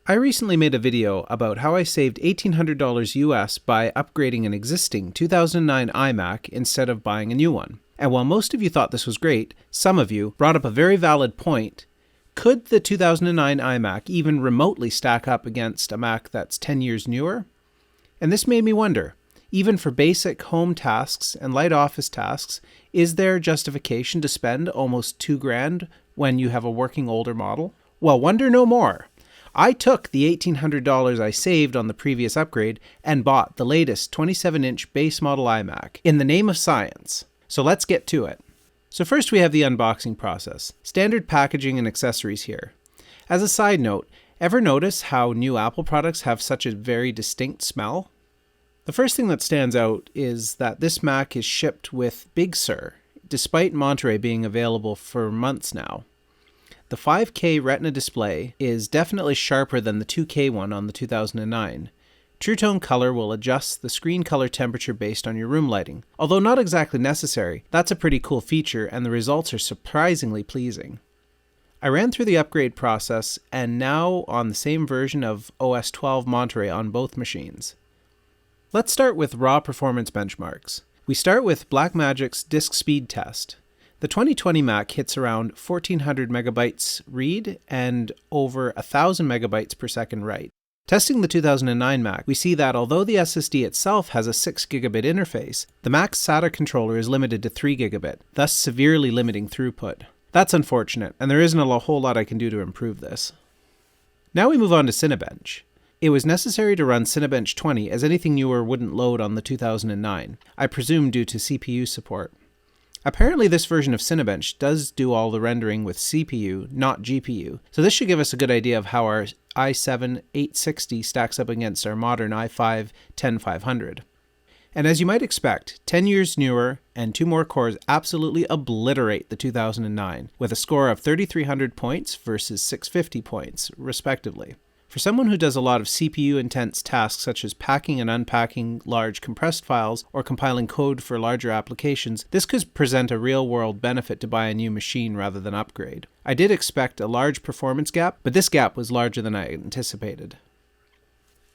I recently made a video about how I saved $1,800 US by upgrading an existing 2009 iMac instead of buying a new one. And while most of you thought this was great, some of you brought up a very valid point. Could the 2009 iMac even remotely stack up against a Mac that's 10 years newer? And this made me wonder, even for basic home tasks and light office tasks, is there justification to spend almost $2,000 when you have a working older model? Well, wonder no more. I took the $1,800 I saved on the previous upgrade and bought the latest 27-inch base model iMac in the name of science. So let's get to it. So first we have the unboxing process. Standard packaging and accessories here. As a side note, ever notice how new Apple products have such a very distinct smell? The first thing that stands out is that this Mac is shipped with Big Sur, despite Monterey being available for months now. The 5K Retina display is definitely sharper than the 2K one on the 2009. True Tone Color will adjust the screen color temperature based on your room lighting. Although not exactly necessary, that's a pretty cool feature and the results are surprisingly pleasing. I ran through the upgrade process and now on the same version of OS 12 Monterey on both machines. Let's start with raw performance benchmarks. We start with Blackmagic's disk speed test. The 2020 Mac hits around 1400 megabytes read and over 1000 megabytes per second write. Testing the 2009 Mac, we see that although the SSD itself has a 6 gigabit interface, the Mac's SATA controller is limited to 3 gigabit, thus severely limiting throughput. That's unfortunate, and there isn't a whole lot I can do to improve this. Now we move on to Cinebench. It was necessary to run Cinebench 20 as anything newer wouldn't load on the 2009, I presume due to CPU support. Apparently this version of Cinebench does do all the rendering with CPU, not GPU, so this should give us a good idea of how our i7-860 stacks up against our modern i5-10500. And as you might expect, 10 years newer and 2 more cores absolutely obliterate the 2009, with a score of 3,300 points versus 650 points, respectively. For someone who does a lot of CPU-intense tasks such as packing and unpacking large compressed files or compiling code for larger applications, this could present a real-world benefit to buy a new machine rather than upgrade. I did expect a large performance gap, but this gap was larger than I anticipated.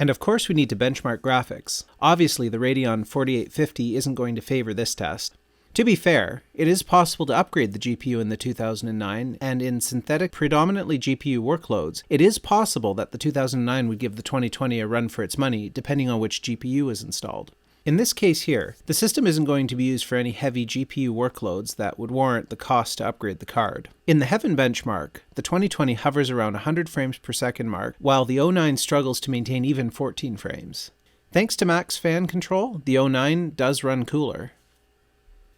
And of course we need to benchmark graphics. Obviously the Radeon 4850 isn't going to favor this test. To be fair, it is possible to upgrade the GPU in the 2009, and in synthetic predominantly GPU workloads, it is possible that the 2009 would give the 2020 a run for its money, depending on which GPU is installed. In this case here, the system isn't going to be used for any heavy GPU workloads that would warrant the cost to upgrade the card. In the Heaven benchmark, the 2020 hovers around 100 frames per second mark, while the 09 struggles to maintain even 14 frames. Thanks to Mac's fan control, the 09 does run cooler.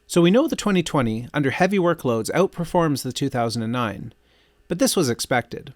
So we know the 2020, under heavy workloads, outperforms the 2009, but this was expected.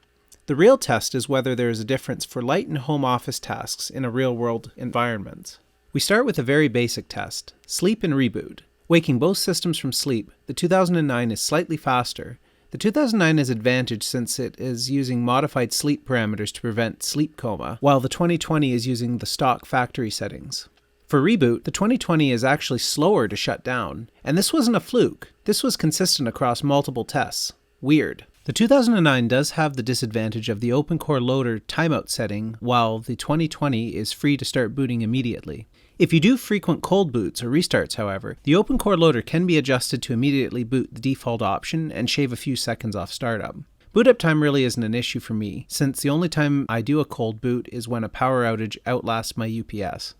The real test is whether there is a difference for light and home office tasks in a real-world environment. We start with a very basic test, sleep and reboot. Waking both systems from sleep, the 2009 is slightly faster. The 2009 has advantage since it is using modified sleep parameters to prevent sleep coma, while the 2020 is using the stock factory settings. For reboot, the 2020 is actually slower to shut down, and this wasn't a fluke. This was consistent across multiple tests. Weird. The 2009 does have the disadvantage of the OpenCore loader timeout setting, while the 2020 is free to start booting immediately. If you do frequent cold boots or restarts, however, the OpenCore loader can be adjusted to immediately boot the default option and shave a few seconds off startup. Boot up time really isn't an issue for me, since the only time I do a cold boot is when a power outage outlasts my UPS.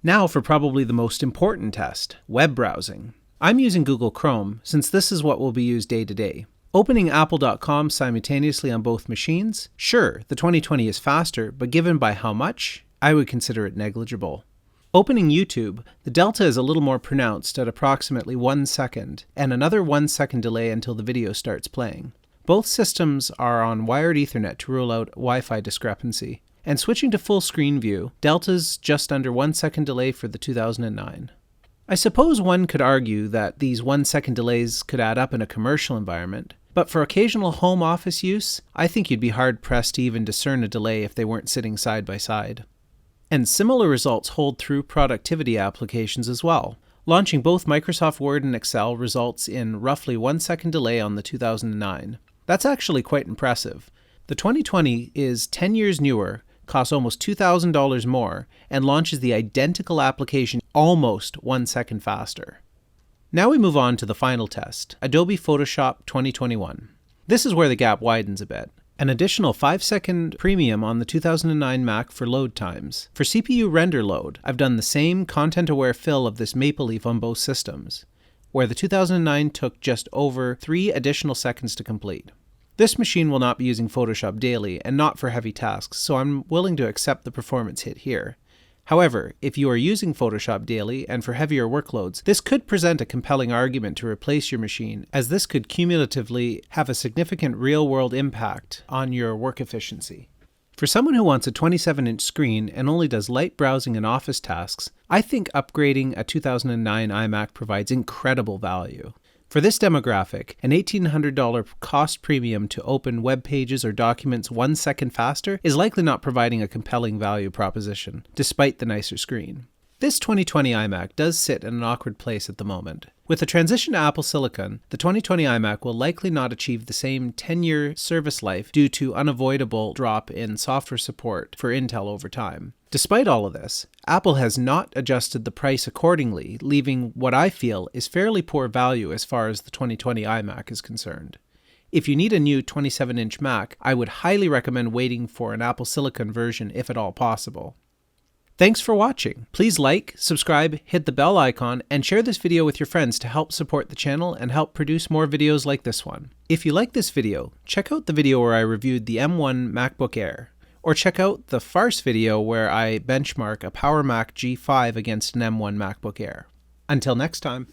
Now for probably the most important test, web browsing. I'm using Google Chrome, since this is what will be used day to day. Opening apple.com simultaneously on both machines? Sure, the 2020 is faster, but given by how much, I would consider it negligible. Opening YouTube, the delta is a little more pronounced at approximately 1 second, and another 1 second delay until the video starts playing. Both systems are on wired Ethernet to rule out Wi-Fi discrepancy. And switching to full screen view, delta's just under 1 second delay for the 2009. I suppose one could argue that these 1 second delays could add up in a commercial environment, but for occasional home office use, I think you'd be hard-pressed to even discern a delay if they weren't sitting side by side. And similar results hold through productivity applications as well. Launching both Microsoft Word and Excel results in roughly 1 second delay on the 2009. That's actually quite impressive. The 2020 is 10 years newer, costs almost $2,000 more, and launches the identical application almost 1 second faster. Now we move on to the final test, Adobe Photoshop 2021. This is where the gap widens a bit. An additional 5-second premium on the 2009 Mac for load times. For CPU render load, I've done the same content-aware fill of this Maple Leaf on both systems, where the 2009 took just over 3 additional seconds to complete. This machine will not be using Photoshop daily and not for heavy tasks, so I'm willing to accept the performance hit here. However, if you are using Photoshop daily and for heavier workloads, this could present a compelling argument to replace your machine, as this could cumulatively have a significant real-world impact on your work efficiency. For someone who wants a 27-inch screen and only does light browsing and office tasks, I think upgrading a 2009 iMac provides incredible value. For this demographic, an $1,800 cost premium to open web pages or documents 1 second faster is likely not providing a compelling value proposition, despite the nicer screen. This 2020 iMac does sit in an awkward place at the moment. With the transition to Apple Silicon, the 2020 iMac will likely not achieve the same 10-year service life due to unavoidable drop in software support for Intel over time. Despite all of this, Apple has not adjusted the price accordingly, leaving what I feel is fairly poor value as far as the 2020 iMac is concerned. If you need a new 27-inch Mac, I would highly recommend waiting for an Apple Silicon version if at all possible. Thanks for watching. Please like, subscribe, hit the bell icon, and share this video with your friends to help support the channel and help produce more videos like this one. If you like this video, check out the video where I reviewed the M1 MacBook Air, or check out the farce video where I benchmark a Power Mac G5 against an M1 MacBook Air. Until next time.